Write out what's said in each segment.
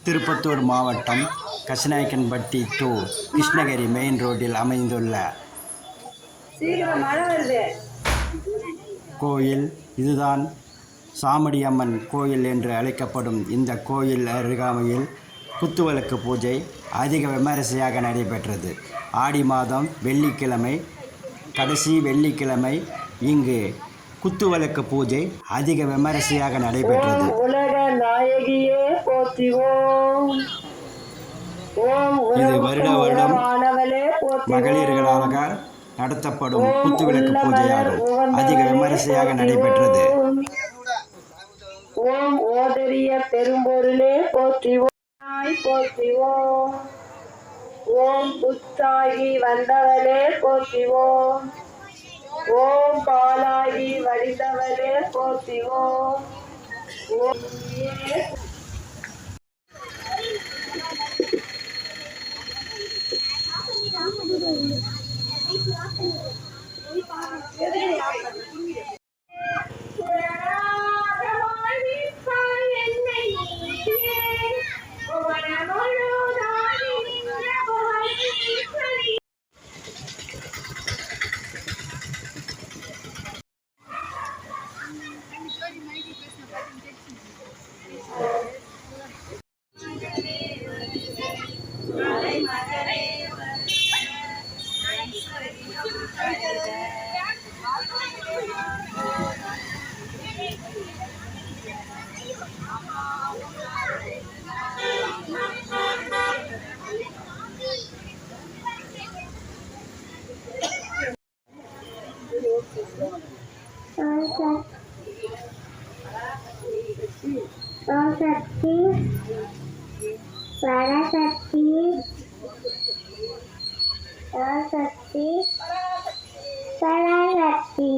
திருப்பத்தூர் மாவட்டம் கசிநாயக்கன்பட்டி to Krishnagiri main ரோட்டில் அமைந்துள்ள கோயில் இதுதான். சாமுடியம்மன் கோயில் என்று அழைக்கப்படும் இந்த கோயில் அருகாமையில் குத்துவிளக்கு பூஜை அதிக விமரிசையாக நடைபெற்றது. ஆடி மாதம் வெள்ளிக்கிழமை, கடைசி வெள்ளிக்கிழமை இங்கு குத்துவிளக்கு பூஜை அதிக விமரிசையாக நடைபெற்றது. உலக நாயகியே போற்றிவோம். இது வருடம் மகளிர்களாக நடத்தப்படும் குத்துவிளக்கு பூஜையாகும். அதிக விமரிசையாக நடைபெற்றது. ஓம் ஓதரிய பெரும்பொருளே போற்றிவோம் போற்றிவோம். ஓம் புத்தாகி வந்தவளே போற்றிவோம். ஓம் பாலாகி வடிந்தவளே போற்றிவோம். சக்தி பரசக்தி சக்தி பராசக்தி.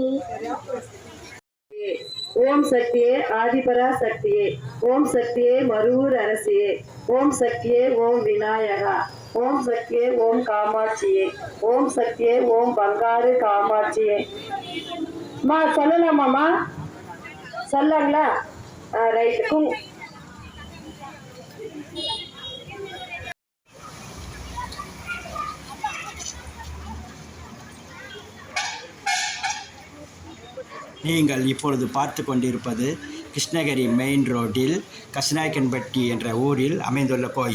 ஓம் சக்தியே ஆதிபரா சக்தியே. ஓம் சக்தியே மருவூர் அரசியே. ஓம் சக்தியே ஓம் விநாயகா. ஓம் சக்தியே ஓம் காமாட்சியே. ஓம் சக்தியே ஓம் பங்காரு காமாட்சியே. மா சொல்லலாமாம்மா? சொல்லாங்களா? ரைட்டுக்கும் நீங்கள் இப்பொழுது பார்த்து கொண்டிருப்பது கிருஷ்ணகிரி மெயின் ரோட்டில் கசிநாயக்கன்பட்டி என்ற ஊரில் அமைந்துள்ள கோயில்.